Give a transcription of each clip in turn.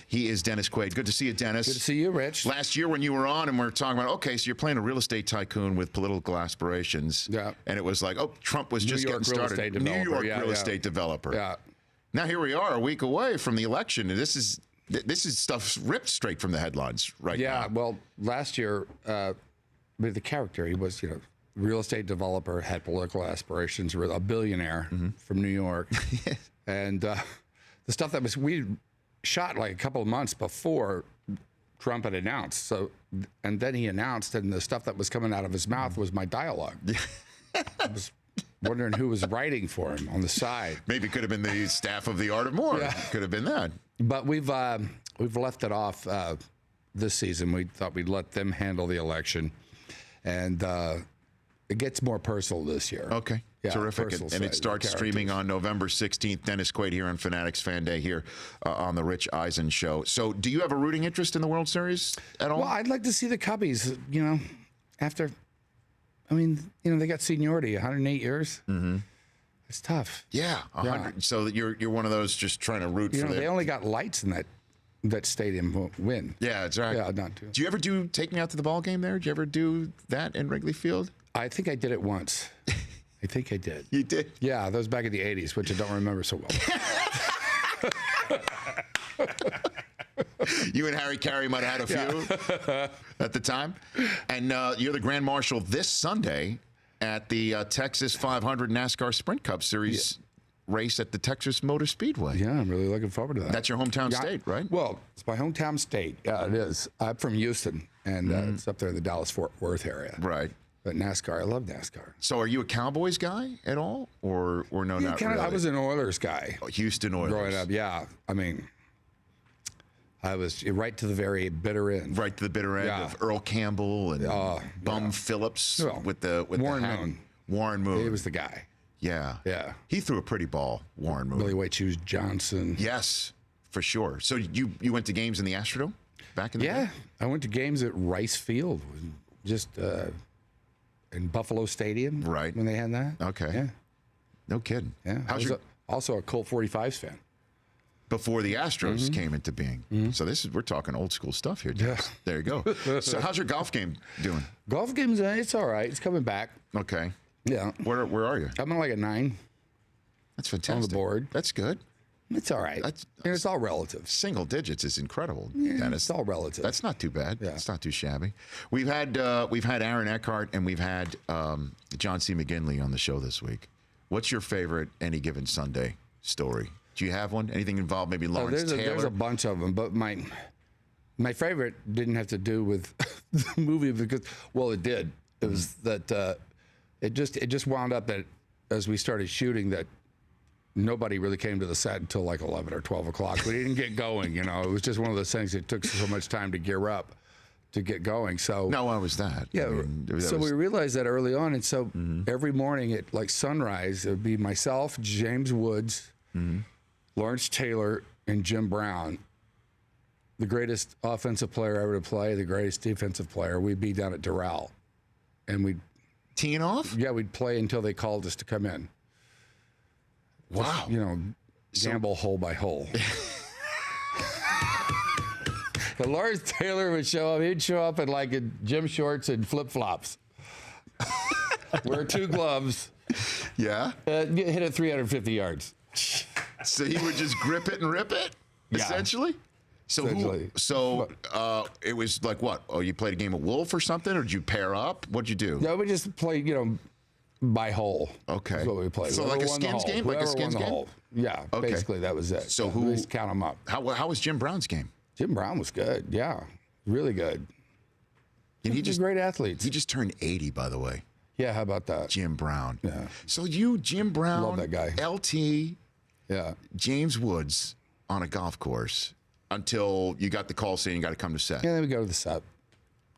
He is Dennis Quaid. Good to see you, Dennis. Good to see you, Rich. Last year when you were on and we were talking about, okay, so you're playing a real estate tycoon with political aspirations. Yeah. And it was like, oh, Trump was just getting started. New York real estate developer. Yeah. Now here we are a week away from the election, and this is stuff ripped straight from the headlines right now. Yeah, well, last year, with the character, he was, real estate developer, had political aspirations, a billionaire from New York. And the stuff that we shot like a couple of months before Trump had announced. So, and then he announced, and the stuff that was coming out of his mouth was my dialogue. I was wondering who was writing for him on the side. Maybe it could have been the staff of The Art of More. Yeah. Could have been that. But we've left it off this season. We thought we'd let them handle the election, and it gets more personal this year. Okay, yeah, terrific. And it starts streaming on November 16th. Dennis Quaid here on Fanatics Fan Day here on the Rich Eisen Show. So, do you have a rooting interest in the World Series at all? Well, I'd like to see the Cubbies. After. I mean, they got seniority, 108 years. Mm-hmm. It's tough. Yeah, 100. Yeah. So you're one of those just trying to root for them. They only got lights in that stadium win. Yeah, that's right. Yeah, not too. Do you ever take me out to the ball game there? Did you ever do that in Wrigley Field? I think I did it once. I think I did. You did? Yeah, that was back in the 80s, which I don't remember so well. You and Harry Carey might have had a few at the time. And you're the Grand Marshal this Sunday at the Texas 500 NASCAR Sprint Cup Series race at the Texas Motor Speedway. Yeah, I'm really looking forward to that. That's your hometown state, right? Well, it's my hometown state. Yeah, it is. I'm from Houston, and it's up there in the Dallas-Fort Worth area. Right. But NASCAR, I love NASCAR. So are you a Cowboys guy at all? Or no, not really? I was an Oilers guy. Oh, Houston Oilers. Growing up, yeah. I mean, I was right to the very bitter end. Right to the bitter end of Earl Campbell and Bum Phillips with Warren the Moon. Warren Moon. He was the guy. Yeah. Yeah. He threw a pretty ball, Warren Moon. Billy White Shoes Johnson. Yes, for sure. So you went to games in the Astrodome back in the day? Yeah. I went to games at Rice Field, just in Buffalo Stadium. Right. When they had that. Okay. Yeah. No kidding. Yeah. I was also a Colt 45s fan. Before the Astros came into being. So we're talking old school stuff here, Dennis. Yeah. There you go. So how's your golf game doing? Golf game's it's all right. It's coming back. Okay. Yeah. Where are you? I'm on like a 9. That's fantastic. On the board. That's good. It's all right. It's all relative. Single digits is incredible, Dennis. Dennis. It's all relative. That's not too bad. Yeah. It's not too shabby. We've had Aaron Eckhart and we've had John C. McGinley on the show this week. What's your favorite Any Given Sunday story? Do you have one? Anything involved maybe Lawrence Taylor? There's a bunch of them, but my favorite didn't have to do with the movie because, well, it did. It was that it just wound up that as we started shooting that nobody really came to the set until like 11 or 12 o'clock. We didn't get going, It was just one of those things that took so much time to gear up to get going. So no, why was that? Yeah. We realized that early on, and so every morning at like sunrise, it would be myself, James Woods, Lawrence Taylor, and Jim Brown. The greatest offensive player ever to play, the greatest defensive player. We'd be down at Doral, and we'd teeing off. Yeah, we'd play until they called us to come in. Wow. Just, gamble hole by hole. But Lawrence Taylor would show up. He'd show up in like gym shorts and flip flops. Wear 2 gloves. Yeah. Hit it 350 yards. So he would just grip it and rip it, essentially. So it was like what? Oh, you played a game of Wolf or something, or did you pair up? What'd you do? No, we just played, by hole. Okay. That's what we played. So like a skins game? Like a skins game? Yeah, basically that was it. So who? Just count them up. How was Jim Brown's game? Jim Brown was good. Yeah, really good. And he just great athletes. He just turned 80, by the way. Yeah, how about that? Jim Brown. Yeah. So Jim Brown, love that guy. LT, yeah, James Woods on a golf course until you got the call saying you got to come to set. Yeah, then we go to the set,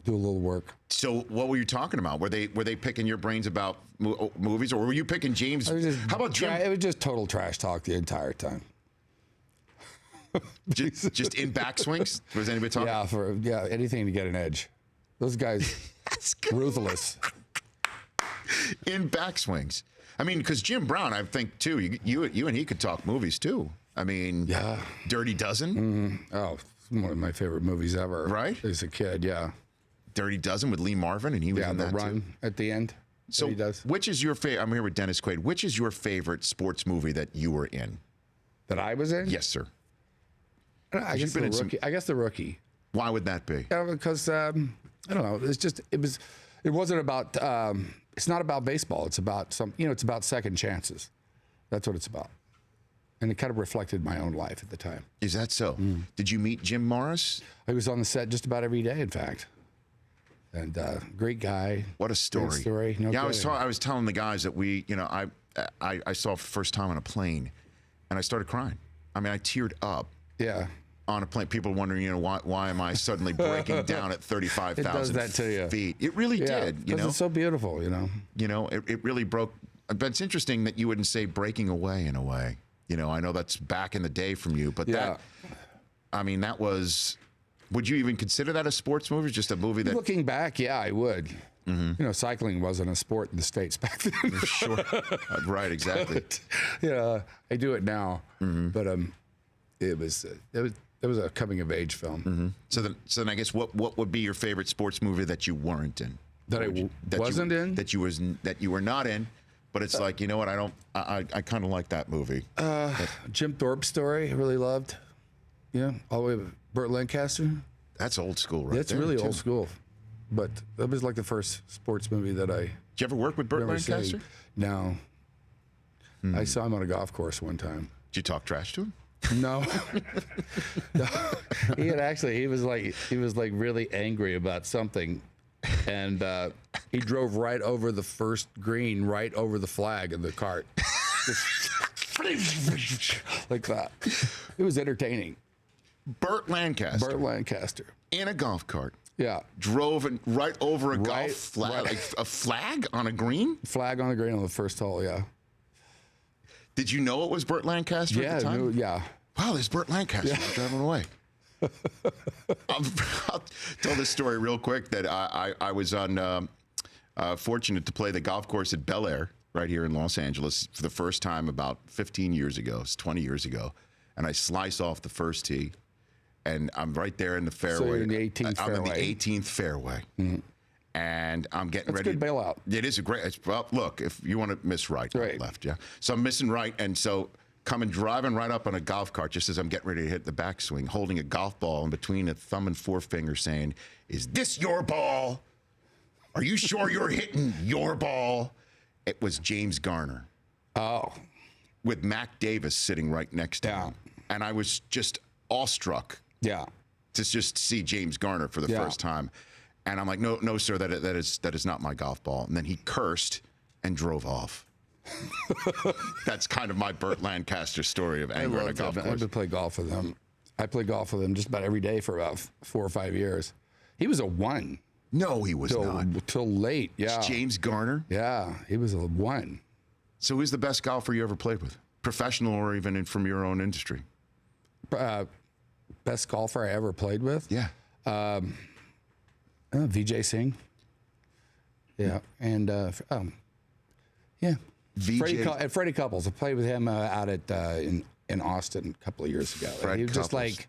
do a little work. So what were you talking about? Were they picking your brains about movies, or were you picking James? How about Jim? It was just total trash talk the entire time. just in backswings? Was anybody talking? Yeah, anything to get an edge. Those guys, ruthless. In backswings. I mean, because Jim Brown, I think too. You and he could talk movies too. I mean, yeah. Dirty Dozen. Oh, one of my favorite movies ever. Right? As a kid, yeah. Dirty Dozen with Lee Marvin, and he was Yeah, in the that run too. at the end. So, he does. which is your favorite? I'm here with Dennis Quaid. Which is your favorite sports movie that you were in? That I was in? Yes, sir. I guess been the in some- rookie. I guess the rookie. Why would that be? Yeah, because I don't know. It wasn't about. It's not about baseball. It's about It's about second chances. That's what it's about. And it kind of reflected my own life at the time. Is that so? Did you meet Jim Morris? I was on the set just about every day, in fact. And great guy. What a story! Great story. No yeah, kidding. I was telling the guys that I saw for the first time on a plane, and I started crying. I mean, I teared up. Yeah. On a plane, people wondering, why am I suddenly breaking down at 35,000 It does that to you. feet? It really did, because it's so beautiful, It really broke. But it's interesting that you wouldn't say breaking away in a way. I know that's back in the day from you, but that was. Would you even consider that a sports movie? Just a movie that. Looking back, yeah, I would. Mm-hmm. Cycling wasn't a sport in the States back then. Sure. Right. Exactly. Yeah, I do it now, Mm-hmm. but it was a coming of age film. Mm-hmm. So then I guess what would be your favorite sports movie that you weren't in? That wasn't in? That you were not in, but it's like, you know what? I kind of like that movie. Jim Thorpe's story, I really loved. Yeah, all the way with Burt Lancaster. That's old school, right? That's there, really too. old school, but that was like the first sports movie that I. Did you ever work with Burt remember Lancaster? seeing. No. I saw him on a golf course one time. Did you talk trash to him? No. No. He was like really angry about something, and he drove right over the first green, right over the flag of the cart, like that. It was entertaining. Burt Lancaster. Burt Lancaster. In a golf cart. Yeah. Drove right over a golf Right- flag, right. like a flag on a green. Flag on the green on the first hole. Yeah. Did you know it was Burt Lancaster at the time? Yeah. Wow, there's Burt Lancaster driving away. I'll tell this story real quick. That I was fortunate to play the golf course at Bel Air right here in Los Angeles for the first time about 15 years ago. It's 20 years ago, and I slice off the first tee, and I'm right there in the fairway. you're in the 18th I'm in the fairway. 18th fairway. And I'm getting That's ready. a good bailout. It is a great. Well, look, if you want to miss right, Right. left, yeah. So I'm missing right, and so driving right up on a golf cart just as I'm getting ready to hit the backswing, holding a golf ball in between a thumb and forefinger, saying, "Is this your ball? Are you sure you're hitting your ball?" It was James Garner. Oh. With Mac Davis sitting right next to Yeah. him, and I was just awestruck Yeah. to just see James Garner for the Yeah. first time. And I'm like, no, sir, that is not my golf ball. And then he cursed and drove off. That's kind of my Burt Lancaster story of anger on a golf I've course. been play golf with him. I played golf with him just about every day for about 4 or 5 years. He was a 1 No, he was not. till late. Yeah. James Garner. Yeah, he was a 1. So who's the best golfer you ever played with? Professional or even from your own industry? Best golfer I ever played with? Yeah. Vijay Singh. Yeah, and yeah, VJ Freddie Couples. I played with him out at in Austin a couple of years ago. Fred He was just Couples. like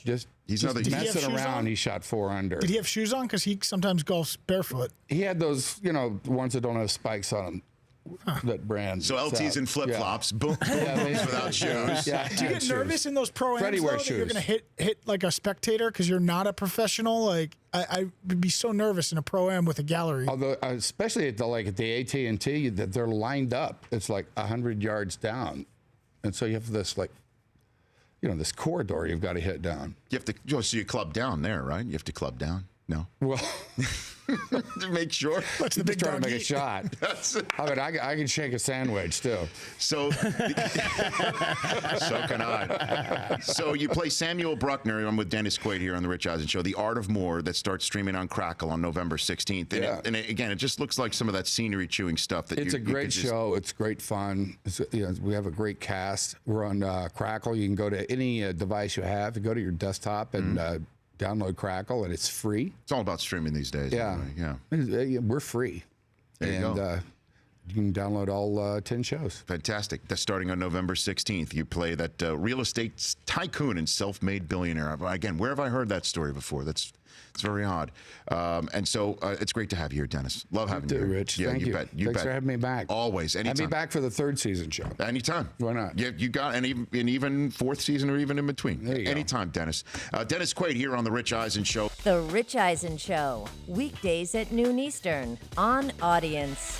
just He's another- Did he have messing shoes around. on? He shot 4 under. Did he have shoes on? Because he sometimes golfs barefoot. He had those, ones that don't have spikes on them. That brand. So LT's in flip-flops, boom, booms without shoes. Yeah. Do you get nervous in those pro Freddie ams wears that you're shoes. going to hit like a spectator because you're not a professional? Like I would be so nervous in a pro am with a gallery. Although, especially at the AT&T, that they're lined up. It's like 100 yards down, and so you have this this corridor you've got to hit down. You have to, so you club down there, right? You have to club down. No, Well, to make sure. That's the big trying to dog make a eat. shot. I mean, I can shake a sandwich too. So, so can I. So you play Samuel Bruckner. I'm with Dennis Quaid here on the Rich Eisen Show. The Art of More that starts streaming on Crackle on November 16th. And, Yeah. again, it just looks like some of that scenery chewing stuff. That It's a you great could just- show. It's great fun. We have a great cast. We're on Crackle. You can go to any device you have. You go to your desktop and download Crackle, and it's free. It's all about streaming these days. Yeah. anyway, yeah. We're free. There you and go. You can download all 10 shows. Fantastic. That's starting on November 16th. You play that real estate tycoon and self-made billionaire. Again, where have I heard that story before? It's very odd. And so it's great to have you here, Dennis. Love having you here. Rich. Yeah, Thank you. Bet. You Thanks bet. for having me back. Always. Anytime. Have me back for the 3rd season show. Anytime. Why not? Yeah, you got, and even 4th season or even in between. There you go. Anytime, Dennis. Dennis Quaid here on The Rich Eisen Show. The Rich Eisen Show, weekdays at noon Eastern on Audience.